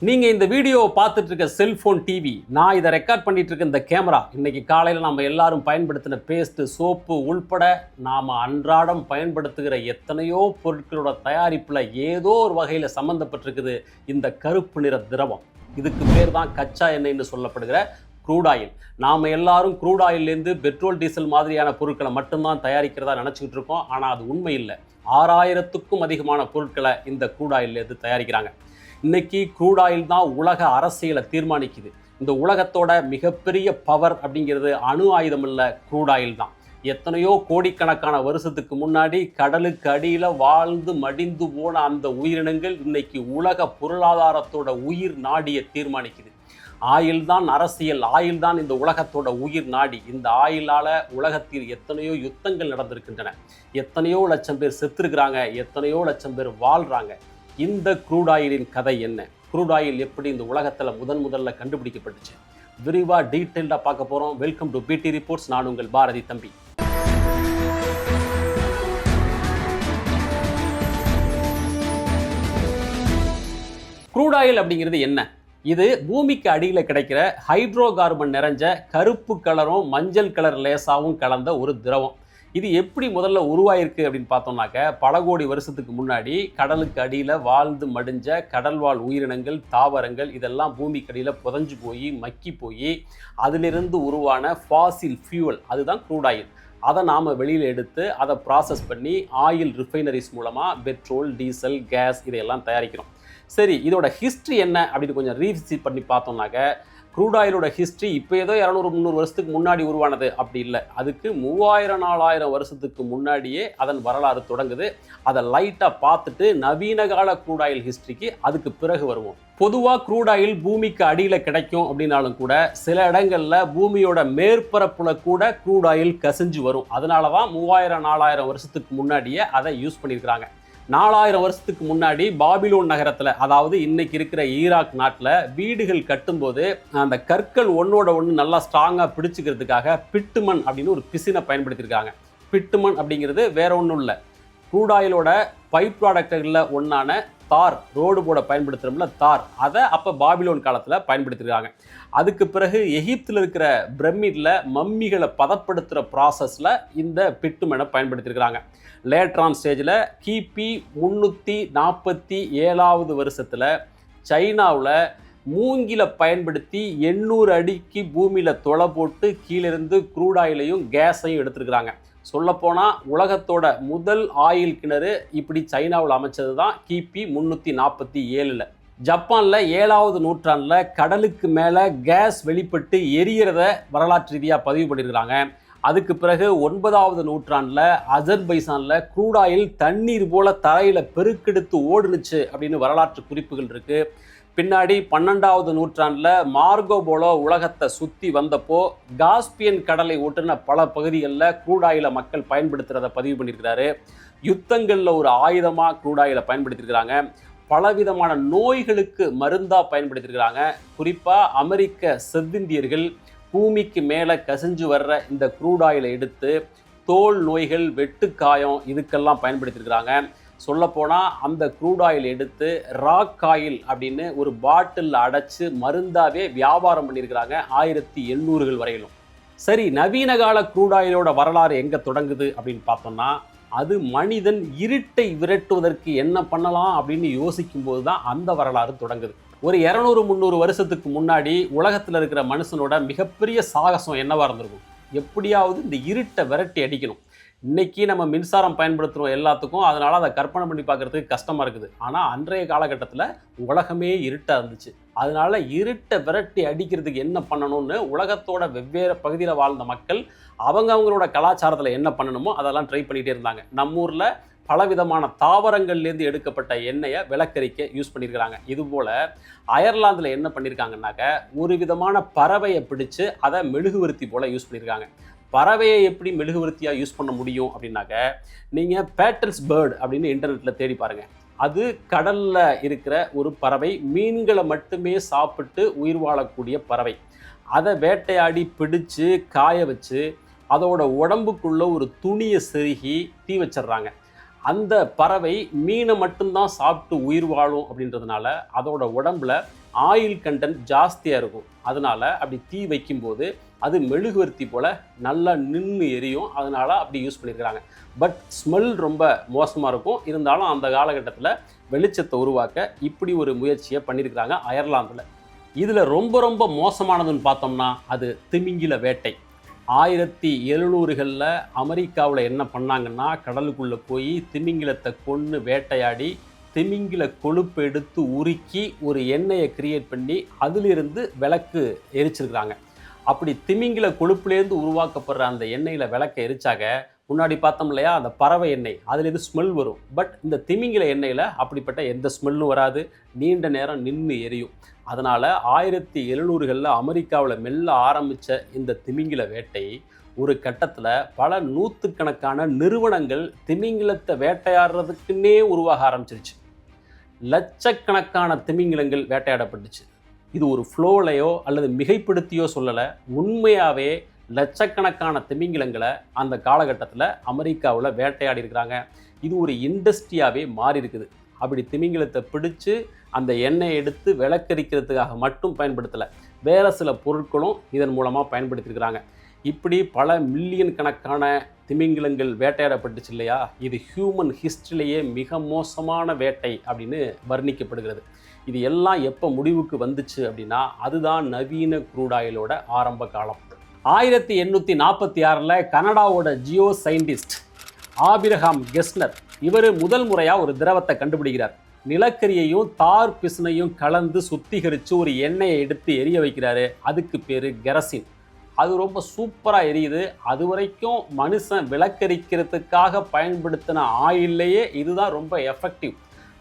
நீங்கள் இந்த வீடியோவை பார்த்துட்டு இருக்க செல்ஃபோன் டிவி, நான் இதை ரெக்கார்ட் பண்ணிட்டு இருக்க இந்த கேமரா, இன்றைக்கி காலையில் நம்ம எல்லாரும் பயன்படுத்தின பேஸ்ட்டு, சோப்பு உள்பட நாம் அன்றாடம் பயன்படுத்துகிற எத்தனையோ பொருட்களோட தயாரிப்பில் ஏதோ ஒரு வகையில் சம்மந்தப்பட்டிருக்குது இந்த கருப்பு நிற திரவம். இதுக்கு பேர் தான் கச்சா எண்ணெய்னு சொல்லப்படுகிற க்ரூட் ஆயில். நாம் எல்லாரும் க்ரூட் ஆயிலேருந்து பெட்ரோல் டீசல் மாதிரியான பொருட்களை மட்டும்தான் தயாரிக்கிறதா நினச்சிக்கிட்டு இருக்கோம். ஆனால் அது உண்மை இல்லை. 6000க்கும் அதிகமான பொருட்களை இந்த க்ரூட் ஆயிலேருந்து தயாரிக்கிறாங்க. இன்னைக்கு க்ரூட் ஆயில் தான் உலக அரசியலை தீர்மானிக்குது. இந்த உலகத்தோட மிகப்பெரிய பவர் அப்படிங்கிறது அணு ஆயுதம் இல்லை, க்ரூட் ஆயில் தான். எத்தனையோ கோடிக்கணக்கான வருஷத்துக்கு முன்னாடி கடலுக்கு அடியில் வாழ்ந்து மடிந்து போன அந்த உயிரினங்கள் இன்னைக்கு உலக பொருளாதாரத்தோட உயிர் நாடியை தீர்மானிக்குது. ஆயில் தான் அரசியல், ஆயில் தான் இந்த உலகத்தோட உயிர் நாடி. இந்த ஆயிலால் உலகத்தில் எத்தனையோ யுத்தங்கள் நடந்திருக்கின்றன, எத்தனையோ லட்சம் பேர் செத்துருக்குறாங்க, எத்தனையோ லட்சம் பேர் வாழ்கிறாங்க. இந்த க்ரூட் ஆயிலின் கதை என்ன? க்ரூட் ஆயில் எப்படி இந்த உலகத்தில் முதல்ல கண்டுபிடிக்கப்பட்டுச்சு? விரிவாக டீட்டெயில்டாக பார்க்க போகிறோம். வெல்கம் டு பிடி ரிப்போர்ட்ஸ். நான் உங்கள் பாரதி தம்பி. க்ரூட் ஆயில் அப்படிங்கிறது என்ன? இது பூமிக்கு அடியில் கிடைக்கிற ஹைட்ரோ கார்பன் நிறைஞ்ச கருப்பு கலரும் மஞ்சள் கலர் லேசாவும் கலந்த ஒரு திரவம். இது எப்படி முதல்ல உருவாயிருக்கு அப்படின்னு பார்த்தோம்னாக்க, பல கோடி வருஷத்துக்கு முன்னாடி கடலுக்கு அடியில் வாழ்ந்து மடிஞ்ச கடல்வாழ் உயிரினங்கள், தாவரங்கள் இதெல்லாம் பூமிக்கு அடியில் புதஞ்சு போய் மக்கி போய் அதிலிருந்து உருவான ஃபாசில் ஃபியூவல், அதுதான் க்ரூட் ஆயில். அதை நாம் வெளியில் எடுத்து அதை ப்ராசஸ் பண்ணி ஆயில் ரிஃபைனரிஸ் மூலமாக பெட்ரோல், டீசல், கேஸ் இதையெல்லாம் தயாரிக்கிறோம். சரி, இதோட ஹிஸ்ட்ரி என்ன அப்படின்னு கொஞ்சம் ரீவிசிட் பண்ணி பார்த்தோம்னாக்க, க்ரூட் ஆயிலோட ஹிஸ்ட்ரி இப்போ ஏதோ 200-300 வருஷத்துக்கு முன்னாடி உருவானது அப்படி இல்லை. அதுக்கு 3000-4000 வருஷத்துக்கு முன்னாடியே அதன் வரலாறு தொடங்குது. அதை லைட்டாக பார்த்துட்டு நவீன கால க்ரூட் ஆயில் ஹிஸ்ட்ரிக்கு அதுக்கு பிறகு வருவோம். பொதுவாக க்ரூட் ஆயில் பூமிக்கு அடியில் கிடைக்கும் அப்படின்னாலும் கூட சில இடங்களில் பூமியோட மேற்பரப்புல கூட க்ரூட் ஆயில் கசிஞ்சு வரும். அதனால தான் 3000-4000 வருஷத்துக்கு முன்னாடியே அதை யூஸ் பண்ணியிருக்கிறாங்க. 4000 வருஷத்துக்கு முன்னாடி பாபிலோன் நகரத்தில், அதாவது இன்னைக்கு இருக்கிற ஈராக் நாட்டில் வீடுகள் கட்டும்போது அந்த கற்கள் ஒன்றோட ஒன்று நல்லா ஸ்ட்ராங்காக பிடிச்சிக்கிறதுக்காக பிட்டுமண் அப்படின்னு ஒரு பிசினை பயன்படுத்தியிருக்காங்க. பிட்டுமண் அப்படிங்கிறது வேற ஒன்றும் இல்லை, க்ரூட் ஆயிலோட பைப் ப்ராடக்ட்களில் ஒன்றான தார், ரோடு போட பயன்படுத்துகிறோம்ல தார், அதை அப்போ பாபிலோன் காலத்தில் பயன்படுத்தியிருக்காங்க. அதுக்கு பிறகு எகிப்தில் இருக்கிற பிரமிடில் மம்மிகளை பதப்படுத்துகிற ப்ராசஸில் இந்த பிட்டுமனை பயன்படுத்தியிருக்கிறாங்க. லேட்ரான் ஸ்டேஜில் கிபி 347 வருஷத்தில் சைனாவில் மூங்கில பயன்படுத்தி 800 அடிக்கு பூமியில் தொலை போட்டு கீழிருந்து க்ரூட் ஆயிலையும் கேஸையும் எடுத்துருக்குறாங்க. சொல்லப்போனால் உலகத்தோட முதல் ஆயில் கிணறு இப்படி சைனாவில் அமைச்சது தான் கிபி 347. ஜப்பானில் 7வது நூற்றாண்டில் கடலுக்கு மேலே கேஸ் வெளிப்பட்டு எரியறத வரலாற்று ரீதியாக பதிவு பண்ணியிருக்கிறாங்க. அதுக்கு பிறகு 9வது நூற்றாண்டில் அஜர்பைசானில் க்ரூட் ஆயில் தண்ணீர் போல தரையில் பெருக்கெடுத்து ஓடுனுச்சு அப்படின்னு வரலாற்று குறிப்புகள் இருக்குது. பின்னாடி 12வது நூற்றாண்டில் மார்கோ போலோ உலகத்தை சுற்றி வந்தப்போ காஸ்பியன் கடலை ஒட்டுன பல பகுதிகளில் க்ரூட் ஆயிலை மக்கள் பயன்படுத்துகிறத பதிவு பண்ணியிருக்கிறாரு. யுத்தங்களில் ஒரு ஆயுதமாக க்ரூட் ஆயிலை பயன்படுத்தியிருக்கிறாங்க. பலவிதமான நோய்களுக்கு மருந்தாக பயன்படுத்தியிருக்கிறாங்க. குறிப்பாக அமெரிக்க செவ்விந்தியர்கள் பூமிக்கு மேலே கசிஞ்சு வர்ற இந்த க்ரூட் ஆயிலை எடுத்து தோல் நோய்கள், வெட்டுக்காயம் இதுக்கெல்லாம் பயன்படுத்தியிருக்கிறாங்க. சொல்லப்போனால் அந்த க்ரூட் ஆயில் எடுத்து ராக் ஆயில் அப்படின்னு ஒரு பாட்டிலில் அடைச்சி மருந்தாவே வியாபாரம் பண்ணியிருக்கிறாங்க 1800கள் வரையிலும். சரி, நவீன கால க்ரூட் ஆயிலோட வரலாறு எங்கே தொடங்குது அப்படின்னு பார்த்தோம்னா, அது மனிதன் இருட்டை விரட்டுவதற்கு என்ன பண்ணலாம் அப்படின்னு யோசிக்கும்போது தான் அந்த வரலாறு தொடங்குது. ஒரு 200-300 வருஷத்துக்கு முன்னாடி உலகத்தில் இருக்கிற மனுஷனோட மிகப்பெரிய சாகசம் என்னவாக இருந்திருக்கும்? எப்படியாவது இந்த இருட்டை விரட்டி அடிக்கணும். இன்றைக்கி நம்ம மின்சாரம் பயன்படுத்துகிறோம் எல்லாத்துக்கும், அதனால் அதை கற்பனை பண்ணி பார்க்குறதுக்கு கஷ்டமாக இருக்குது. ஆனால் அன்றைய காலகட்டத்தில் உலகமே இருட்டாக இருந்துச்சு. அதனால் இருட்டை விரட்டி அடிக்கிறதுக்கு என்ன பண்ணணும்னு உலகத்தோட வெவ்வேறு பகுதியில் வாழ்ந்த மக்கள் அவங்களோட கலாச்சாரத்தில் என்ன பண்ணணுமோ அதெல்லாம் ட்ரை பண்ணிகிட்டே இருந்தாங்க. நம்ம ஊரில் பலவிதமான தாவரங்கள்லேருந்து எடுக்கப்பட்ட எண்ணெயை விளக்கரிக்க யூஸ் பண்ணியிருக்கிறாங்க. இதுபோல் அயர்லாந்தில் என்ன பண்ணியிருக்காங்கன்னாக்க, ஒரு விதமான பறவையை பிடிச்சு அதை மெழுகுவர்த்தி போல் யூஸ் பண்ணியிருக்காங்க. பறவையை எப்படி மெழுகுவர்த்தியாக யூஸ் பண்ண முடியும் அப்படின்னாக்க, நீங்கள் பேட்டல்ஸ் பேர்டு அப்படின்னு இன்டர்நெட்டில் தேடி பாருங்கள். அது கடலில் இருக்கிற ஒரு பறவை, மீன்களை மட்டுமே சாப்பிட்டு உயிர் வாழக்கூடிய பறவை. அதை வேட்டையாடி பிடிச்சு காய வச்சு அதோட உடம்புக்குள்ளே ஒரு துணியை செருகி தீ வச்சிடுறாங்க. அந்த பறவை மீனை மட்டும்தான் சாப்பிட்டு உயிர் வாழும் அப்படின்றதுனால அதோட உடம்புல ஆயில் கண்டென்ட் ஜாஸ்தியாக இருக்கும். அதனால் அப்படி தீ வைக்கும்போது அது மெழுகுவர்த்தி போல் நல்லா நின்று எரியும். அதனால் அப்படி யூஸ் பண்ணியிருக்கிறாங்க. பட் ஸ்மெல் ரொம்ப மோசமாக இருக்கும். இருந்தாலும் அந்த காலகட்டத்தில் வெளிச்சத்தை உருவாக்க இப்படி ஒரு முயற்சியை பண்ணியிருக்கிறாங்க அயர்லாந்தில். இதில் ரொம்ப ரொம்ப மோசமானதுன்னு பார்த்தோம்னா அது திமிங்கில வேட்டை. 1700களில் அமெரிக்காவில் என்ன பண்ணாங்கன்னா, கடலுக்குள்ளே போய் திமிங்கிலத்தை கொன்று வேட்டையாடி திமிங்கில கொழுப்பு எடுத்து உருக்கி ஒரு எண்ணெயை கிரியேட் பண்ணி அதிலிருந்து விளக்கு எரிச்சிருக்கிறாங்க. அப்படி திமிங்கில கொழுப்புலேருந்து உருவாக்கப்படுற அந்த எண்ணெயில் விளக்க எரிச்சாக முன்னாடி பார்த்தோம் இல்லையா, அந்த பறவை எண்ணெய் அதுலேருந்து ஸ்மெல் வரும். பட் இந்த திமிங்கில எண்ணெயில் அப்படிப்பட்ட எந்த ஸ்மெல்லும் வராது, நீண்ட நேரம் நின்று எரியும். அதனால் 1700களில் அமெரிக்காவில் மெல்ல ஆரம்பித்த இந்த திமிங்கில வேட்டை ஒரு கட்டத்தில் பல நூற்றுக்கணக்கான நிறுவனங்கள் திமிங்கிலத்தை வேட்டையாடுறதுக்குன்னே உருவாக ஆரம்பிச்சிருச்சு. லட்சக்கணக்கான திமிங்கிலங்கள் வேட்டையாடப்பட்டுச்சு. இது ஒரு ஃப்ளோலையோ அல்லது மிகைப்படுத்தியோ சொல்லலை, உண்மையாகவே லட்சக்கணக்கான திமிங்கிலங்களை அந்த காலகட்டத்தில் அமெரிக்காவில் வேட்டையாடி இருக்கிறாங்க. இது ஒரு இண்டஸ்ட்ரியாகவே மாறி இருக்குது. அப்படி திமிங்கிலத்தை பிடிச்சு அந்த எண்ணெயை எடுத்து விளக்கரிக்கிறதுக்காக மட்டும் பயன்படுத்தலை, வேறு சில பொருட்களும் இதன் மூலமாக பயன்படுத்தியிருக்கிறாங்க. இப்படி பல மில்லியன் கணக்கான திமிங்கிலங்கள் வேட்டையாடப்பட்டுச்சு இல்லையா, இது ஹியூமன் ஹிஸ்ட்ரியிலேயே மிக மோசமான வேட்டை அப்படின்னு வர்ணிக்கப்படுகிறது. இது எல்லாம் எப்போ முடிவுக்கு வந்துச்சு அப்படின்னா, அதுதான் நவீன க்ரூட் ஆயிலோட ஆரம்ப காலம். 1846 கனடாவோட ஜியோ சயின்டிஸ்ட் ஆபிரகாம் கெஸ்னர் இவர் முதல் முறையாக ஒரு திரவத்தை கண்டுபிடிக்கிறார். நிலக்கரியையும் தார் பிசினையும் கலந்து சுத்திகரித்து ஒரு எண்ணெயை எடுத்து எரிய வைக்கிறாரு. அதுக்கு பேர் கெரசின். அது ரொம்ப சூப்பராக எரியுது. அது வரைக்கும் மனுஷன் விளக்கரிக்கிறதுக்காக பயன்படுத்தின ஆயில்லையே இதுதான் ரொம்ப எஃபெக்டிவ்.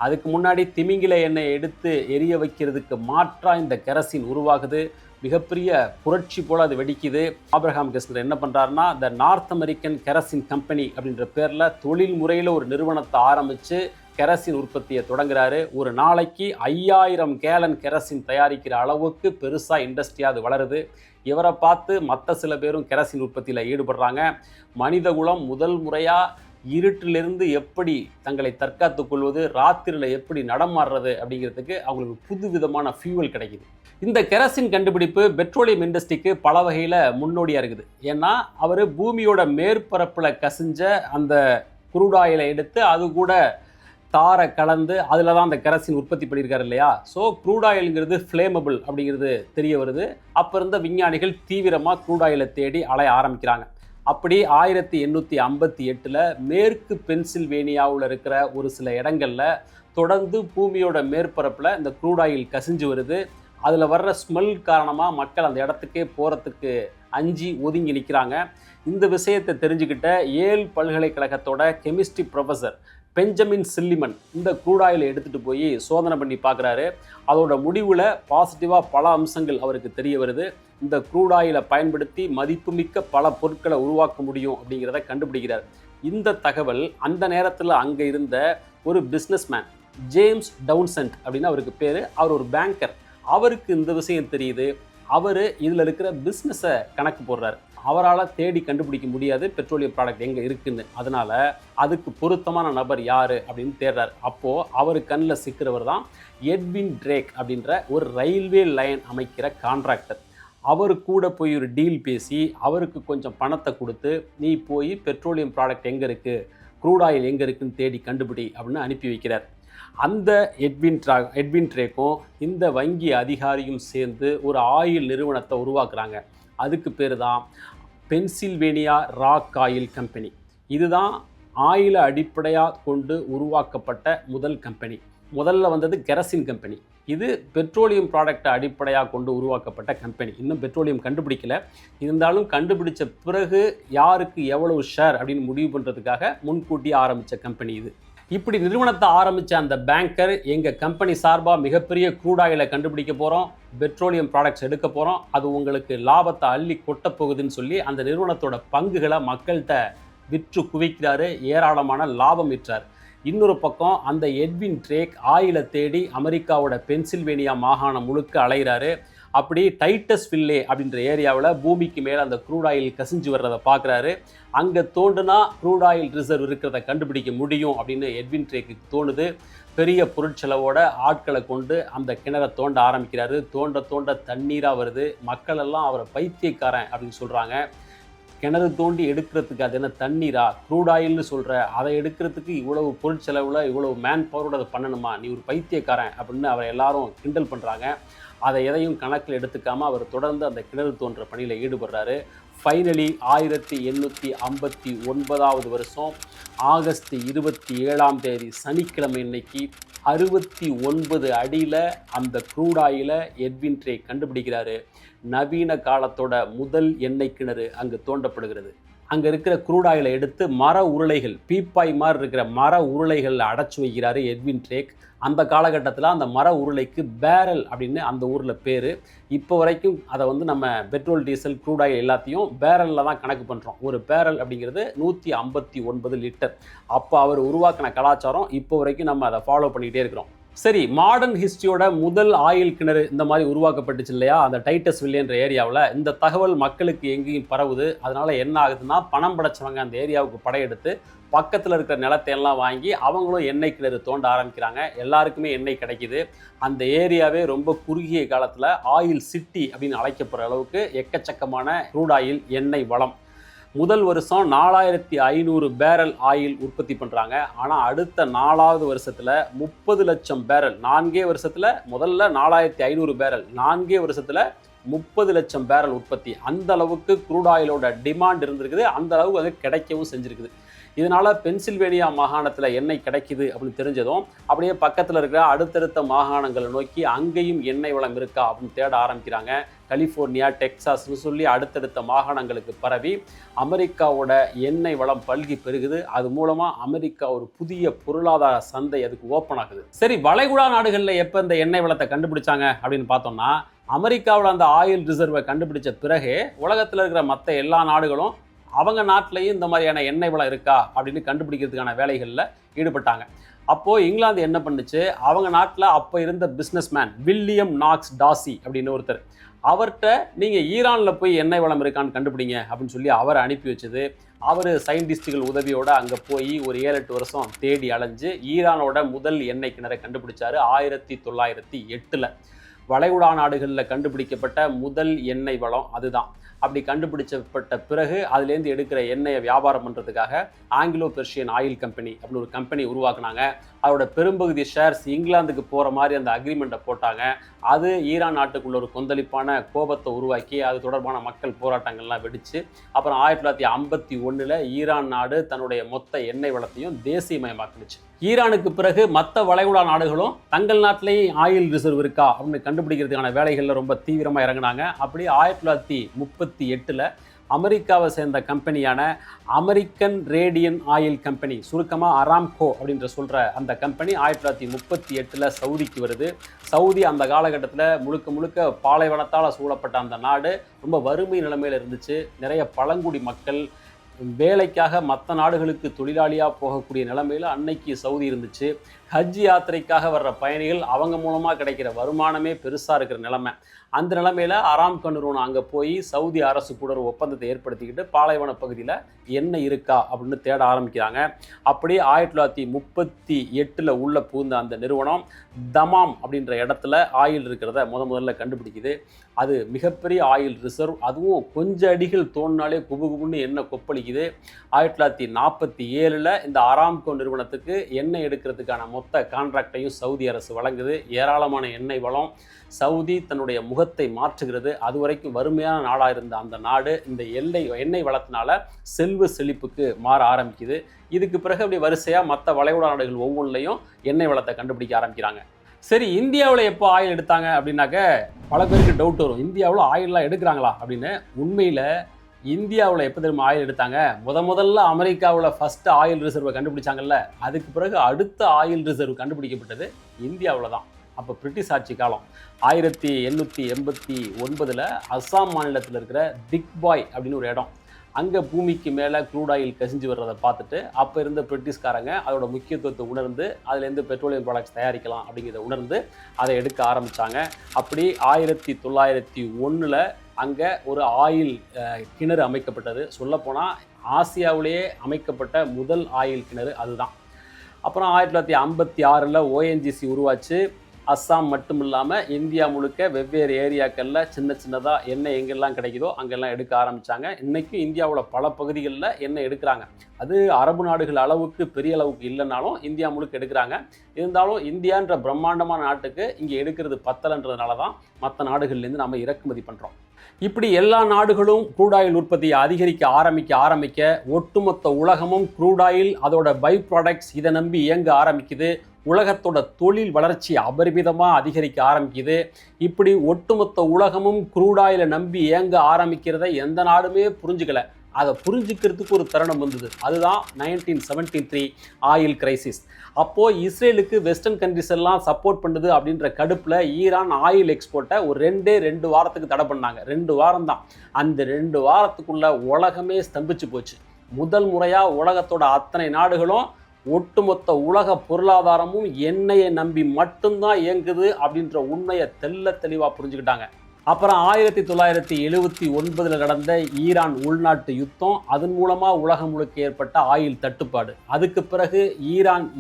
அதுக்கு முன்னாடி திமிங்கில எண்ணெயை எடுத்து எரிய வைக்கிறதுக்கு மாற்றாக இந்த கெரசின் உருவாகுது. மிகப்பெரிய புரட்சி போல் அது வெடிக்குது. ஆபிரகாம் கெஸ்னர் என்ன பண்ணுறாருன்னா, the north American kerosene company அப்படின்ற பேரில் தொழில் முறையில் ஒரு நிறுவனத்தை ஆரம்பித்து கெரசின் உற்பத்தியை தொடங்குறாரு. ஒரு நாளைக்கு 5000 கேலன் கெரசின் தயாரிக்கிற அளவுக்கு பெருசாக இண்டஸ்ட்ரியாக அது வளருது. இவரை பார்த்து மற்ற சில பேரும் கெரசின் உற்பத்தியில் ஈடுபடுறாங்க. மனிதகுலம் முதல் முறையாக இருட்டிலிருந்து எப்படி தங்களை தற்காத்துக் கொள்வது, ராத்திரியில் எப்படி நடமாடுறது அப்படிங்கிறதுக்கு அவங்களுக்கு புது விதமான ஃபியூவல் கிடைக்குது. இந்த கெரசின் கண்டுபிடிப்பு பெட்ரோலியம் இண்டஸ்ட்ரிக்கு பல வகையில் முன்னோடியாக இருக்குது. ஏன்னா அவர் பூமியோட மேற்பரப்பில் கசிஞ்ச அந்த குரூட் ஆயிலை எடுத்து அது கூட தாரை கலந்து அதில் தான் அந்த கெரசின் உற்பத்தி பண்ணியிருக்காரு இல்லையா. ஸோ க்ரூட் ஆயிலுங்கிறது ஃப்ளேமபிள் அப்படிங்கிறது தெரிய வருது. அப்போ இருந்த விஞ்ஞானிகள் தீவிரமாக க்ரூட் ஆயிலை தேடி அலைய ஆரம்பிக்கிறாங்க. அப்படி 1858 மேற்கு பென்சில்வேனியாவில் இருக்கிற ஒரு சில இடங்களில் தொடர்ந்து பூமியோட மேற்பரப்பில் இந்த க்ரூட் ஆயில் கசிஞ்சு வருது. அதில் வர்ற ஸ்மெல் காரணமாக மக்கள் அந்த இடத்துக்கே போகிறதுக்கு அஞ்சி ஒதுங்கி நிற்கிறாங்க. இந்த விஷயத்தை தெரிஞ்சுக்கிட்ட ஏல் பல்கலைக்கழகத்தோட கெமிஸ்ட்ரி ப்ரொஃபஸர் பெஞ்சமின் சில்லிமன் இந்த க்ரூட் ஆயிலை எடுத்துகிட்டு போய் சோதனை பண்ணி பார்க்குறாரு. அதோட முடிவில் பாசிட்டிவாக பல அம்சங்கள் அவருக்கு தெரிய வருது. இந்த க்ரூட் ஆயிலை பயன்படுத்தி மதிப்புமிக்க பல பொருட்களை உருவாக்க முடியும் அப்படிங்கிறத கண்டுபிடிக்கிறார். இந்த தகவல் அந்த நேரத்தில் அங்கே இருந்த ஒரு பிஸ்னஸ்மேன் ஜேம்ஸ் டவுன்சென்ட் அப்படின்னு அவருக்கு பேர். அவர் ஒரு பேங்கர். அவருக்கு இந்த விஷயம் தெரியுது. அவர் இதில் இருக்கிற பிஸ்னஸை கணக்கு போடுறார். அவரால் தேடி கண்டுபிடிக்க முடியாது பெட்ரோலியம் ப்ராடக்ட் எங்கே இருக்குன்னு. அதனால் அதுக்கு பொருத்தமான நபர் யார் அப்படின்னு தேடுறார். அப்போது அவர் கண்ணில் சிக்கிறவர் தான் எட்வின் ட்ரேக் அப்படின்ற ஒரு ரயில்வே லைன் அமைக்கிற கான்ட்ராக்டர். அவர் கூட போய் ஒரு டீல் பேசி அவருக்கு கொஞ்சம் பணத்தை கொடுத்து, நீ போய் பெட்ரோலியம் ப்ராடக்ட் எங்கே இருக்குது, க்ரூட் ஆயில் எங்கே இருக்குன்னு தேடி கண்டுபிடி அப்படின்னு அனுப்பி வைக்கிறார். அந்த எட்வின் ட்ரேக்கும் இந்த வங்கி அதிகாரியும் சேர்ந்து ஒரு ஆயில் நிறுவனத்தை உருவாக்குறாங்க. அதுக்கு பேர் தான் பென்சில்வேனியா ராக் ஆயில் கம்பெனி. இதுதான் ஆயிலை அடிப்படையாக கொண்டு உருவாக்கப்பட்ட முதல் கம்பெனி. முதல்ல வந்தது கெரசின் கம்பெனி. இது பெட்ரோலியம் ப்ராடக்டை அடிப்படையாக கொண்டு உருவாக்கப்பட்ட கம்பெனி. இன்னும் பெட்ரோலியம் கண்டுபிடிக்கல. இருந்தாலும் கண்டுபிடிச்ச பிறகு யாருக்கு எவ்வளவு ஷேர் அப்படின்னு முடிவு பண்ணுறதுக்காக முன்கூட்டி ஆரம்பித்த கம்பெனி இது. இப்படி நிறுவனத்தை ஆரம்பித்த அந்த பேங்கர், எங்கள் கம்பெனி சார்பாக மிகப்பெரிய க்ரூட் ஆயிலை கண்டுபிடிக்க போகிறோம், பெட்ரோலியம் ப்ராடக்ட்ஸ் எடுக்க போகிறோம், அது உங்களுக்கு லாபத்தை அள்ளி கொட்ட போகுதுன்னு சொல்லி அந்த நிறுவனத்தோட பங்குகளை மக்கள்கிட்ட விற்று குவிக்கிறாரு. ஏராளமான லாபம் விற்றார். இன்னொரு பக்கம் அந்த எட்வின் ட்ரேக் ஆயிலை தேடி அமெரிக்காவோட பென்சில்வேனியா மாகாணம் முழுக்க அலைகிறாரு. அப்படி டைட்டஸ் வில்லே அப்படின்ற ஏரியாவில் பூமிக்கு மேலே அந்த க்ரூட் ஆயில் கசிஞ்சு வர்றதை பார்க்குறாரு. அங்கே தோண்டுனா க்ரூட் ஆயில் ரிசர்வ் இருக்கிறத கண்டுபிடிக்க முடியும் அப்படின்னு எட்வின் ட்ரேக்கு தோணுது. பெரிய பொருட்செலவோட ஆட்களை கொண்டு அந்த கிணறை தோண்ட ஆரம்பிக்கிறாரு. தோண்ட தோண்ட தண்ணீராக வருது. மக்கள் எல்லாம் அவரை பைத்தியக்காரன் அப்படின்னு சொல்கிறாங்க. கிணறு தோண்டி எடுக்கிறதுக்கு அது என்ன தண்ணீரா, க்ரூட் ஆயில்னு சொல்கிற, அதை எடுக்கிறதுக்கு இவ்வளவு பொருட்செலவில் இவ்வளவு மேன் பவரோட அதை பண்ணணுமா, நீ ஒரு பைத்தியக்காரன் அப்படின்னு அவரை எல்லாரும் கிண்டல் பண்ணுறாங்க. அதை எதையும் கணக்கில் எடுத்துக்காமல் அவர் தொடர்ந்து அந்த கிணறு தோன்ற பணியில் ஈடுபடுறாரு. ஃபைனலி 1859 வருஷம் ஆகஸ்ட் 27 சனிக்கிழமை இன்னைக்கு 69 அடியில் அந்த க்ரூட் ஆயிலை எட்வின் ட்ரே கண்டுபிடிக்கிறாரு. நவீன காலத்தோட முதல் எண்ணெய் கிணறு அங்கு தோண்டப்படுகிறது. அங்கே இருக்கிற க்ரூட் ஆயிலை எடுத்து மர உருளைகள், பீப்பாய் மாதிரி இருக்கிற மர உருளைகளில் அடைச்சி வைக்கிறாரு எட்வின் ட்ரேக். அந்த காலகட்டத்தில் அந்த மர உருளைக்கு பேரல் அப்படின்னு அந்த ஊரில் பேர். இப்போ வரைக்கும் அதை நம்ம பெட்ரோல், டீசல், க்ரூட் ஆயில் எல்லாத்தையும் பேரலில் தான் கணக்கு பண்ணுறோம். ஒரு பேரல் அப்படிங்கிறது 159 லிட்டர். அப்போ அவர் உருவாக்கின கலாச்சாரம் இப்போ வரைக்கும் நம்ம அதை ஃபாலோ பண்ணிக்கிட்டே இருக்கிறோம். சரி, மாடர்ன் ஹிஸ்ட்ரியோட முதல் ஆயில் கிணறு இந்த மாதிரி உருவாக்கப்பட்டுச்சு இல்லையா, அந்த டைட்டஸ் வில்லேன்ற ஏரியாவில். இந்த தகவல் மக்களுக்கு எங்கேயும் பரவுது. அதனால் என்ன ஆகுதுன்னா, பணம் படைச்சவங்க அந்த ஏரியாவுக்கு படையெடுத்து பக்கத்தில் இருக்கிற நிலத்தை எல்லாம் வாங்கி அவங்களும் எண்ணெய் கிணறு தோண்ட ஆரம்பிக்கிறாங்க. எல்லாருக்குமே எண்ணெய் கிடைக்கிது. அந்த ஏரியாவே ரொம்ப குறுகிய காலத்தில் ஆயில் சிட்டி அப்படின்னு அழைக்கப்படுற அளவுக்கு எக்கச்சக்கமான க்ரூட் ஆயில் எண்ணெய் வளம். முதல் வருஷம் 4500 பேரல் ஆயில் உற்பத்தி பண்ணுறாங்க. ஆனால் அடுத்த 4வது வருஷத்தில் 30 லட்சம் பேரல், 4 வருஷத்தில் முதல்ல 4500 பேரல், 4 வருஷத்தில் 30 லட்சம் பேரல் உற்பத்தி. அந்த அளவுக்கு க்ரூட் ஆயிலோட டிமாண்ட் இருந்திருக்குது. அந்த அளவுக்கு அது கிடைக்கவும் செஞ்சுருக்குது. இதனால் பென்சில்வேனியா மாகாணத்தில் எண்ணெய் கிடைக்குது அப்படின்னு தெரிஞ்சதும் அப்படியே பக்கத்தில் இருக்கிற அடுத்தடுத்த மாகாணங்களை நோக்கி அங்கேயும் எண்ணெய் வளம் இருக்கா அப்படின்னு தேட ஆரம்பிக்கிறாங்க. கலிஃபோர்னியா, டெக்சாஸ்னு சொல்லி அடுத்தடுத்த மாகாணங்களுக்கு பரவி அமெரிக்காவோட எண்ணெய் வளம் பல்கி பெருகுது. அது மூலமாக அமெரிக்கா ஒரு புதிய பொருளாதார சந்தை அதுக்கு ஓப்பன் ஆகுது. சரி, வளைகுடா நாடுகளில் எப்போ இந்த எண்ணெய் வளத்தை கண்டுபிடிச்சாங்க அப்படின்னு பார்த்தோம்னா, அமெரிக்காவில் அந்த ஆயில் ரிசர்வை கண்டுபிடிச்ச பிறகு உலகத்தில் இருக்கிற மற்ற எல்லா நாடுகளும் அவங்க நாட்டிலையும் இந்த மாதிரியான எண்ணெய் வளம் இருக்கா அப்படின்னு கண்டுபிடிக்கிறதுக்கான வேலைகளில் ஈடுபட்டாங்க. அப்போது இங்கிலாந்து என்ன பண்ணுச்சு, அவங்க நாட்டில் அப்போ இருந்த பிஸ்னஸ்மேன் வில்லியம் நாக்ஸ் டாசி அப்படின்னு ஒருத்தர், அவர்கிட்ட நீங்கள் ஈரானில் போய் எண்ணெய் வளம் இருக்கான்னு கண்டுபிடிங்க அப்படின்னு சொல்லி அவரை அனுப்பி வச்சது. அவர் சயின்டிஸ்ட்டுகள் உதவியோடு அங்கே போய் ஒரு 7-8 வருஷம் தேடி அலைஞ்சு ஈரானோட முதல் எண்ணெய் கிணறை கண்டுபிடிச்சார் 1908. வளைகுடா நாடுகளில் கண்டுபிடிக்கப்பட்ட முதல் எண்ணெய் வளம் அதுதான். அப்படி கண்டுபிடிச்சப்பட்ட பிறகு அதுலேருந்து எடுக்கிற எண்ணெயை வியாபாரம் பண்ணுறதுக்காக ஆங்கிலோ பெர்ஷியன் ஆயில் கம்பெனி அப்படின்னு ஒரு கம்பெனி உருவாக்குனாங்க. அதோட பெரும்பகுதி ஷேர்ஸ் இங்கிலாந்துக்கு போகிற மாதிரி அந்த அக்ரிமெண்ட்டை போட்டாங்க. அது ஈரான் நாட்டுக்குள்ள ஒரு கொந்தளிப்பான கோபத்தை உருவாக்கி அது தொடர்பான மக்கள் போராட்டங்கள்லாம் வெடிச்சு அப்புறம் 1951 ஈரான் நாடு தன்னுடைய மொத்த எண்ணெய் வளத்தையும் தேசியமயமாக்குனுச்சு. ஈரானுக்கு பிறகு மற்ற வளைகுடா நாடுகளும் தங்கள் நாட்டிலேயும் ஆயில் ரிசர்வ் இருக்கா அப்படின்னு கண்டுபிடிக்கிறதுக்கான வேலைகளில் ரொம்ப தீவிரமாக இறங்கினாங்க. அப்படி 1938 அமெரிக்காவை சேர்ந்த கம்பெனியான அமெரிக்கன் ரேடியன் ஆயில் கம்பெனி, சுருக்கமாக அராம்கோ அப்படின்ற சொல்கிற அந்த கம்பெனி 1938 சவுதிக்கு வருது. சவுதி அந்த காலகட்டத்தில் முழுக்க பாலைவனத்தால் சூழப்பட்ட அந்த நாடு ரொம்ப வறுமை நிலைமையில் இருந்துச்சு. நிறைய பழங்குடி மக்கள் வேலைக்காக மற்ற நாடுகளுக்கு தொழிலாளியாக போகக்கூடிய நிலைமையில் அன்னைக்கு சவுதி இருந்துச்சு. ஹஜ் யாத்திரைக்காக வர்ற பயணிகள் அவங்க மூலமாக கிடைக்கிற வருமானமே பெருசாக இருக்கிற நிலைமை. அந்த நிலைமையில் அராம்கோ நிறுவனம் அங்கே போய் சவுதி அரசு கூட ஒரு ஒப்பந்தத்தை ஏற்படுத்திக்கிட்டு பாலைவன பகுதியில் எண்ணெய் இருக்கா அப்படின்னு தேட ஆரம்பிக்கிறாங்க. அப்படி 1938 உள்ள பூந்த அந்த நிறுவனம் தமாம் அப்படின்ற இடத்துல ஆயில் இருக்கிறத முதல்ல கண்டுபிடிக்குது. அது மிகப்பெரிய ஆயில் ரிசர்வ். அதுவும் கொஞ்சம் அடிகள் தோண்டினாலே குபுகுபுன்னு எண்ணெய் கொப்பளிக்குது. 1947 இந்த அராம்கோ நிறுவனத்துக்கு எண்ணெய் எடுக்கிறதுக்கான மொத்த கான்ட்ராக்டையும் சவுதி அரசு வழங்குது. ஏராளமான எண்ணெய் வளம். சவுதி தன்னுடைய முகத்தை மாற்றுகிறது. அதுவரைக்கும் வறுமையான நாடாக இருந்த அந்த நாடு இந்த எண்ணெய் வளத்தினால செல்வ செழிப்புக்கு மாற ஆரம்பிக்குது. இதுக்கு பிறகு அப்படி வரிசையாக மற்ற வளைகுடா நாடுகள் ஒவ்வொன்றிலையும் எண்ணெய் வளத்தை கண்டுபிடிக்க ஆரம்பிக்கிறாங்க. சரி, இந்தியாவில் எப்போ ஆயில் எடுத்தாங்க அப்படின்னாக்க பல பேருக்கு டவுட் வரும், இந்தியாவில் ஆயிலெலாம் எடுக்கிறாங்களா அப்படின்னு. உண்மையில் இந்தியாவில் எப்போ தெரியுமா ஆயில் எடுத்தாங்க, முதல்ல அமெரிக்காவில் ஃபஸ்ட்டு ஆயில் ரிசர்வை கண்டுபிடிச்சாங்கல்ல, அதுக்கு பிறகு அடுத்த ஆயில் ரிசர்வ் கண்டுபிடிக்கப்பட்டது இந்தியாவில் தான். அப்போ பிரிட்டிஷ் ஆட்சி காலம் 1889 அஸ்ஸாம் மாநிலத்தில் இருக்கிற திக்பாய் அப்படின்னு ஒரு இடம், அங்கே பூமிக்கு மேலே க்ரூட் ஆயில் கசிஞ்சு வர்றதை பார்த்துட்டு அப்போ இருந்த பிரிட்டிஷ்காரங்க அதோட முக்கியத்துவத்தை உணர்ந்து அதுலேருந்து பெட்ரோலியம் ப்ராடக்ட்ஸ் தயாரிக்கலாம் அப்படிங்கிறத உணர்ந்து அதை எடுக்க ஆரம்பித்தாங்க. அப்படி 1901 அங்கே ஒரு ஆயில் கிணறு அமைக்கப்பட்டது. சொல்லப்போனால் ஆசியாவிலேயே அமைக்கப்பட்ட முதல் ஆயில் கிணறு அதுதான். அப்புறம் 1956 ஓஎன்ஜிசி உருவாச்சு. அஸ்ஸாம் மட்டும் இல்லாமல் இந்தியா முழுக்க வெவ்வேறு ஏரியாக்களில் சின்னதாக எண்ணெய் எங்கெல்லாம் கிடைக்குதோ அங்கெல்லாம் எடுக்க ஆரம்பித்தாங்க. இன்றைக்கும் இந்தியாவோட பல பகுதிகளில் எண்ணெய் எடுக்கிறாங்க. அது அரபு நாடுகள் அளவுக்கு பெரிய அளவுக்கு இல்லைனாலும் இந்தியா முழுக்க எடுக்கிறாங்க. இருந்தாலும் இந்தியான்ற பிரம்மாண்டமான நாட்டுக்கு இங்கே எடுக்கிறது பத்தலைன்றதுனால தான் மற்ற நாடுகள்லேருந்து நம்ம இறக்குமதி பண்ணுறோம். இப்படி எல்லா நாடுகளும் க்ரூட் ஆயில் உற்பத்தியை அதிகரிக்க ஆரம்பிக்க ஒட்டுமொத்த உலகமும் க்ரூட் ஆயில் அதோட பை ப்ராடக்ட்ஸ் இதை நம்பி இயங்க ஆரம்பிக்குது. உலகத்தோட தொழில் வளர்ச்சி அபரிமிதமாக அதிகரிக்க ஆரம்பிக்குது. இப்படி ஒட்டுமொத்த உலகமும் க்ரூட் ஆயிலை நம்பி இயங்க ஆரம்பிக்கிறத எந்த நாடுமே புரிஞ்சுக்கல. அதை புரிஞ்சுக்கிறதுக்கு ஒரு தருணம் வந்தது. அதுதான் 1973 ஆயில் கிரைசிஸ். அப்போது இஸ்ரேலுக்கு வெஸ்டர்ன் கண்ட்ரிஸ் எல்லாம் சப்போர்ட் பண்ணுது அப்படின்ற கடுப்பில் ஈரான் ஆயில் எக்ஸ்போர்ட்டை ஒரு 2 வாரத்துக்கு தடை பண்ணாங்க. 2 வாரம் தான். அந்த 2 வாரத்துக்குள்ள உலகமே ஸ்தம்பிச்சு போச்சு. முதல் முறையாக உலகத்தோட அத்தனை நாடுகளும் ஒட்டுமொத்த உலக பொருளாதாரமும் எண்ணெயை நம்பி மட்டும்தான் இயங்குது அப்படின்ற உண்மையை தெளிவாக புரிஞ்சுக்கிட்டாங்க. அப்புறம் 1979 நடந்த ஈரான் உள்நாட்டு யுத்தம், அதன் மூலமாக உலகம் முழுக்க ஏற்பட்ட ஆயில் தட்டுப்பாடு. அதுக்கு பிறகு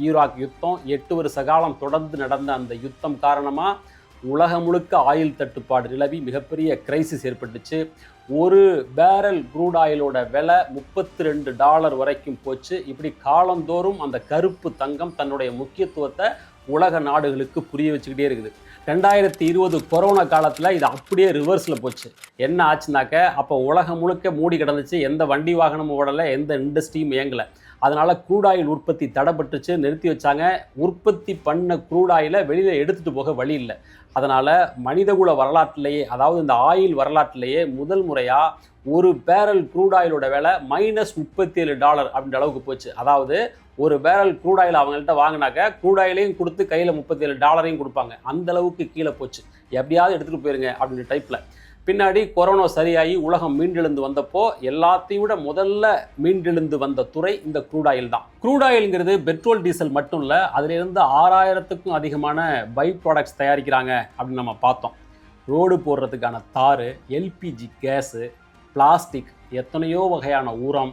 ஈராக் யுத்தம் 8 வருஷ காலம் தொடர்ந்து நடந்த அந்த யுத்தம் காரணமாக உலகம் முழுக்க ஆயில் தட்டுப்பாடு நிலவி மிகப்பெரிய கிரைசிஸ் ஏற்பட்டுச்சு. ஒரு பேரல் க்ரூட் ஆயிலோட விலை $32 வரைக்கும் போச்சு. இப்படி காலந்தோறும் அந்த கருப்பு தங்கம் தன்னுடைய முக்கியத்துவத்தை உலக நாடுகளுக்கு புரிய வச்சுக்கிட்டே இருக்குது. 2020 கொரோனா காலத்தில் இது அப்படியே ரிவர்ஸில் போச்சு. என்ன ஆச்சுனாக்க, அப்போ உலகம் முழுக்க மூடி கிடந்துச்சு. எந்த வண்டி வாகனமும் ஓடலை, எந்த இண்டஸ்ட்ரியும் இயங்கலை. அதனால் க்ரூட் ஆயில் உற்பத்தி தடைப்பட்டுச்சு, நிறுத்தி வச்சாங்க. உற்பத்தி பண்ண க்ரூட் ஆயிலை வெளியில் எடுத்துகிட்டு போக வழி இல்லை. அதனால் மனிதகுல வரலாற்றிலேயே, அதாவது இந்த ஆயில் வரலாற்றிலேயே முதல் முறையாக ஒரு பேரல் க்ரூட் ஆயிலோட விலை -$37 அப்படின்ற அளவுக்கு போச்சு. அதாவது ஒரு பேரல் க்ரூட் ஆயில் அவங்கள்ட்ட வாங்கினாக்க க்ரூட் ஆயிலையும் கொடுத்து கையில் $37 கொடுப்பாங்க. அந்த அளவுக்கு கீழே போச்சு. எப்படியாவது எடுத்துகிட்டு போயிருங்க அப்படின்ற டைப்பில். பின்னாடி கொரோனா சரியாகி உலகம் மீண்டெழுந்து வந்தப்போ எல்லாத்தையும் விட முதல்ல மீண்டெழுந்து வந்த துறை இந்த க்ரூட் ஆயில் தான். க்ரூட் ஆயில்ங்கிறது பெட்ரோல் டீசல் மட்டும் இல்லை, அதிலிருந்து 6000க்கும் அதிகமான பை ப்ராடக்ட்ஸ் தயாரிக்கிறாங்க அப்படின்னு நம்ம பார்த்தோம். ரோடு போடுறதுக்கான தார், எல்பிஜி கேஸு, பிளாஸ்டிக், எத்தனையோ வகையான உரம்,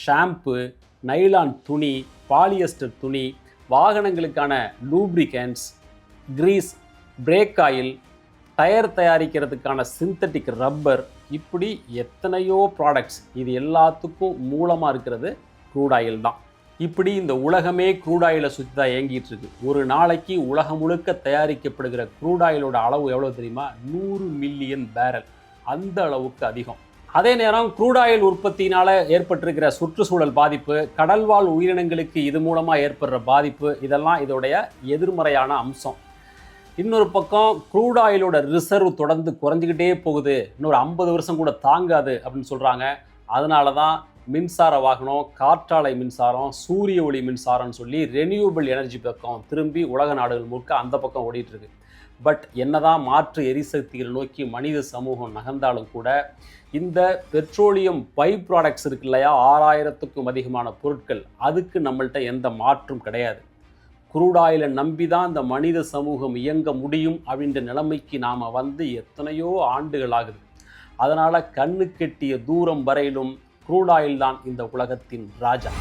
ஷாம்பு, நைலான் துணி, பாலியஸ்டர் துணி, வாகனங்களுக்கான lubricants, grease, brake oil, tyre தயாரிக்கிறதுக்கான சிந்தட்டிக் ரப்பர், இப்படி எத்தனையோ ப்ராடக்ட்ஸ். இது எல்லாத்துக்கும் மூலமாக இருக்கிறது க்ரூட் ஆயில் தான். இப்படி இந்த உலகமே க்ரூட் ஆயிலை சுற்றி தான் இயங்கிட்டு இருக்கு. ஒரு நாளைக்கு உலகம் முழுக்க தயாரிக்கப்படுகிற க்ரூட் ஆயிலோட அளவு எவ்வளோ தெரியுமா? 100 மில்லியன் பேரல். அந்த அளவுக்கு அதிகம். அதே நேரம் க்ரூட் ஆயில் உற்பத்தியினால் ஏற்பட்டிருக்கிற சுற்றுச்சூழல் பாதிப்பு, கடல்வாழ் உயிரினங்களுக்கு இது மூலமாக ஏற்படுற பாதிப்பு, இதெல்லாம் இதோடைய எதிர்மறையான அம்சம். இன்னொரு பக்கம் க்ரூட் ஆயிலோட ரிசர்வ் தொடர்ந்து குறைஞ்சிக்கிட்டே போகுது. இன்னொரு 50 வருஷம் கூட தாங்காது அப்படின்னு சொல்கிறாங்க. அதனால தான் மின்சார வாகனம், காற்றாலை மின்சாரம், சூரிய ஒளி மின்சாரம்னு சொல்லி ரெனியூபிள் எனர்ஜி பக்கம் திரும்பி உலக நாடுகள் முழுக்க அந்த பக்கம் ஓடிட்டுருக்கு. பட் என்னதான் மாற்று எரிசக்திகள் நோக்கி மனித சமூகம் நகர்ந்தாலும் கூட இந்த பெட்ரோலியம் பை ப்ராடக்ட்ஸ் இருக்கு இல்லையா, 6000க்கும் அதிகமான பொருட்கள், அதுக்கு நம்மள்கிட்ட எந்த மாற்றும் கிடையாது. க்ரூட் ஆயிலை நம்பி தான் இந்த மனித சமூகம் இயங்க முடியும் அப்படின்ற நிலைமைக்கு நாம் எத்தனையோ ஆண்டுகள் ஆகுது. அதனால் கண்ணு கெட்டிய தூரம் வரையிலும் க்ரூட் ஆயில் தான் இந்த உலகத்தின் ராஜா.